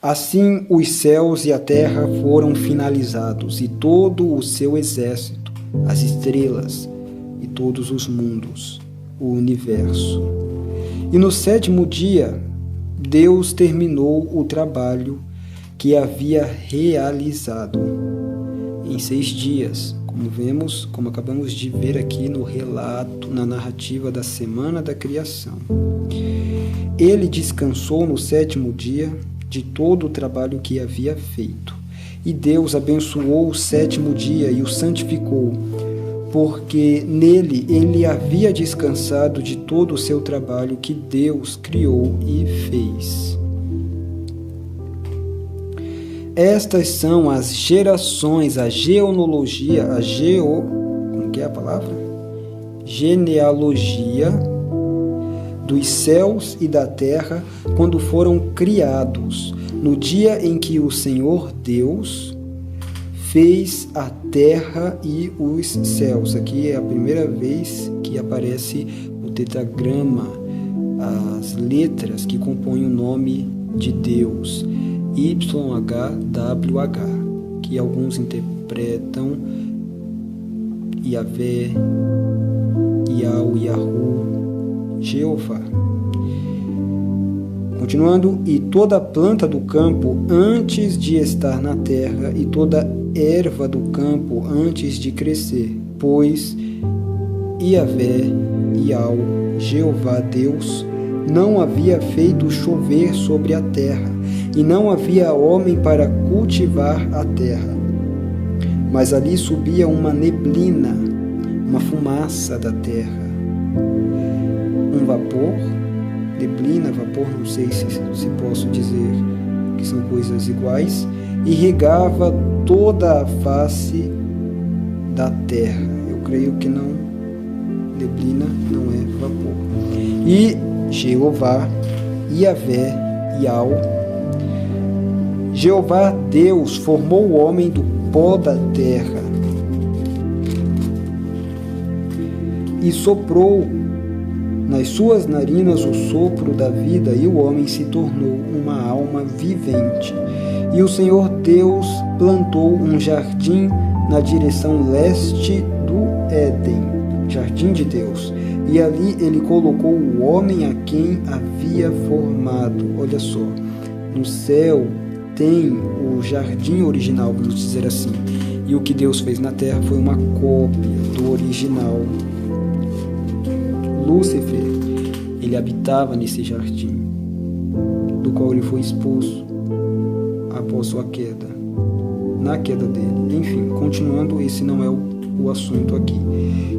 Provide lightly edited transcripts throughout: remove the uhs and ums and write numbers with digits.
Assim os céus e a terra foram finalizados, e todo o seu exército, as estrelas e todos os mundos, o universo. E no sétimo dia, Deus terminou o trabalho que havia realizado em 6 dias, como acabamos de ver aqui no relato, na narrativa da semana da criação. Ele descansou no sétimo dia de todo o trabalho que havia feito. E Deus abençoou o sétimo dia e o santificou, porque nele ele havia descansado de todo o seu trabalho que Deus criou e fez. Estas são as gerações, a genealogia, como que é a palavra? Genealogia dos céus e da terra, quando foram criados, no dia em que o Senhor Deus fez a terra e os céus. Aqui é a primeira vez que aparece o tetragrama, as letras que compõem o nome de Deus, YHWH, que alguns interpretam Yahvé, Yahu, Yahu, Jeová. Continuando, e toda planta do campo antes de estar na terra, e toda erva do campo antes de crescer, pois Yahvé, Yahu, Jeová Deus, não havia feito chover sobre a terra, e não havia homem para cultivar a terra. Mas ali subia uma neblina, uma fumaça da terra, um vapor, neblina, vapor, não sei se posso dizer que são coisas iguais, e regava toda a face da terra. Eu creio que não, neblina não é vapor. E Jeová, Yahvé, Yahu, Jeová Deus formou o homem do pó da terra e soprou nas suas narinas o sopro da vida, e o homem se tornou uma alma vivente. E o Senhor Deus plantou um jardim na direção leste do Éden, jardim de Deus, e ali ele colocou o homem a quem havia formado. Olha só, no céu tem o jardim original, vamos dizer assim, e o que Deus fez na terra foi uma cópia do original. Lúcifer, ele habitava nesse jardim, do qual ele foi expulso após sua queda, na queda dele. Enfim, continuando, esse não é o assunto aqui.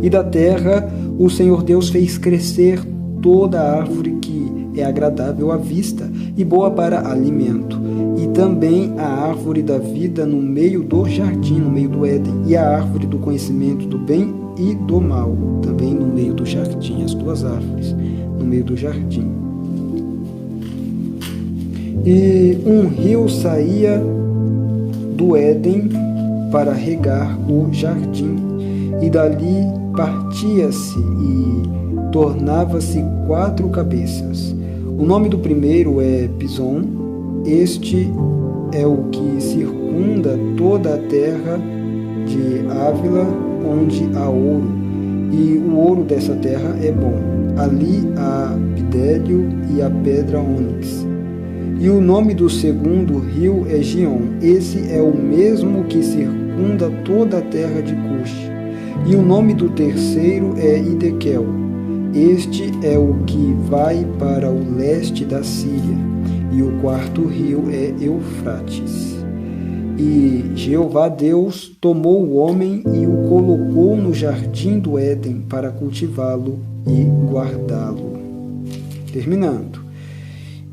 E da terra o Senhor Deus fez crescer toda a árvore que é agradável à vista e boa para alimento, e também a árvore da vida no meio do jardim, no meio do Éden, e a árvore do conhecimento do bem e do mal, também no meio do jardim, as 2 árvores no meio do jardim. E um rio saía do Éden para regar o jardim, e dali partia-se e tornava-se 4 cabeças. O nome do primeiro é Pison. Este é o que circunda toda a terra de Ávila, onde há ouro, e o ouro dessa terra é bom. Ali há bidélio e a pedra ônix. E o nome do segundo rio é Gion. Esse é o mesmo que circunda toda a terra de Cush. E o nome do terceiro é Idekel. Este é o que vai para o leste da Síria. E o quarto rio é Eufrates. E Jeová Deus tomou o homem e o colocou no jardim do Éden para cultivá-lo e guardá-lo. Terminando.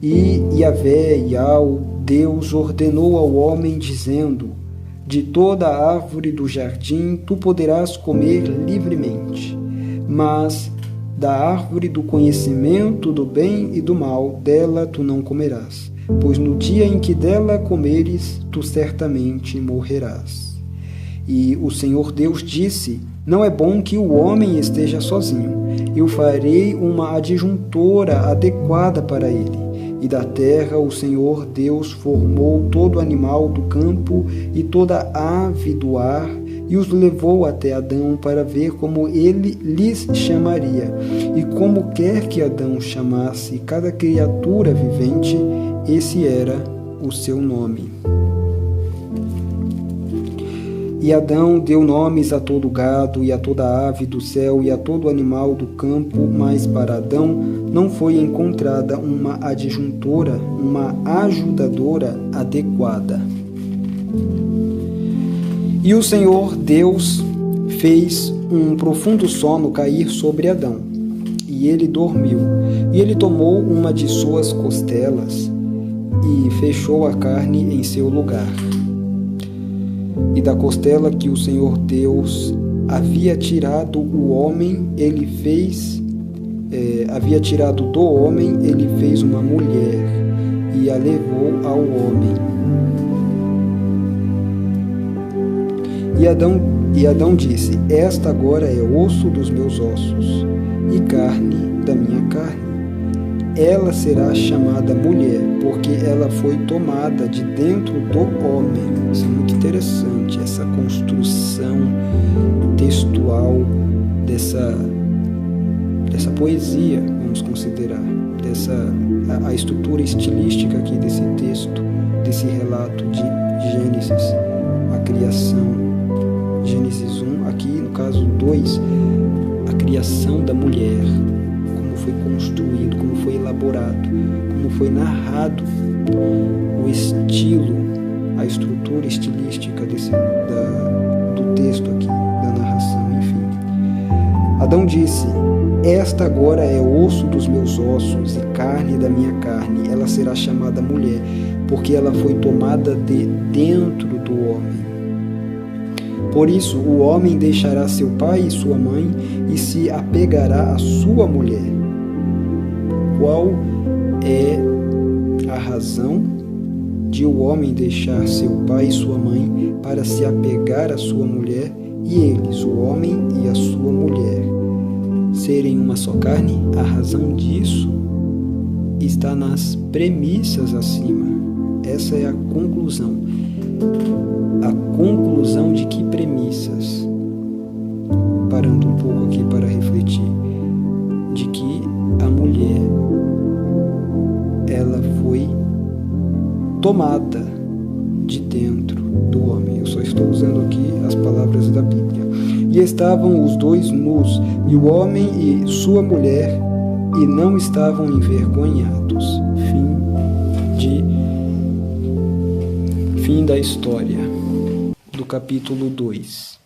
E Yahvé, Yahu, Deus ordenou ao homem, dizendo: de toda a árvore do jardim tu poderás comer livremente, mas da árvore do conhecimento do bem e do mal, dela tu não comerás, pois no dia em que dela comeres, tu certamente morrerás. E o Senhor Deus disse: não é bom que o homem esteja sozinho. Eu farei uma adjuntora adequada para ele. E da terra o Senhor Deus formou todo animal do campo e toda ave do ar, e os levou até Adão para ver como ele lhes chamaria. E como quer que Adão chamasse cada criatura vivente, esse era o seu nome. E Adão deu nomes a todo gado, e a toda ave do céu, e a todo animal do campo, mas para Adão não foi encontrada uma adjuntora, uma ajudadora adequada. E o Senhor Deus fez um profundo sono cair sobre Adão, e ele dormiu. E ele tomou uma de suas costelas e fechou a carne em seu lugar. E da costela que o Senhor Deus havia tirado do homem, ele fez uma mulher e a levou ao homem. E Adão disse: esta agora é osso dos meus ossos e carne da minha carne. Ela será chamada mulher, porque ela foi tomada de dentro do homem. Isso é muito interessante, essa construção textual dessa poesia, vamos considerar, a estrutura estilística aqui desse texto, desse relato de Gênesis, a criação. Gênesis 1, aqui no caso 2, a criação da mulher, como foi construído, como foi elaborado, como foi narrado, o estilo, a estrutura estilística do texto aqui, da narração, enfim. Adão disse: esta agora é osso dos meus ossos e carne da minha carne, ela será chamada mulher, porque ela foi tomada de dentro do homem. Por isso, o homem deixará seu pai e sua mãe e se apegará à sua mulher. Qual é a razão de o homem deixar seu pai e sua mãe para se apegar à sua mulher, e eles, o homem e a sua mulher, serem uma só carne? A razão disso está nas premissas acima. Essa é a conclusão. A conclusão de que premissas? Parando um pouco aqui para refletir, de que a mulher, ela foi tomada de dentro do homem. Eu só estou usando aqui as palavras da Bíblia. E estavam os dois nus, e o homem e sua mulher, e não estavam envergonhados. Fim da história do capítulo 2.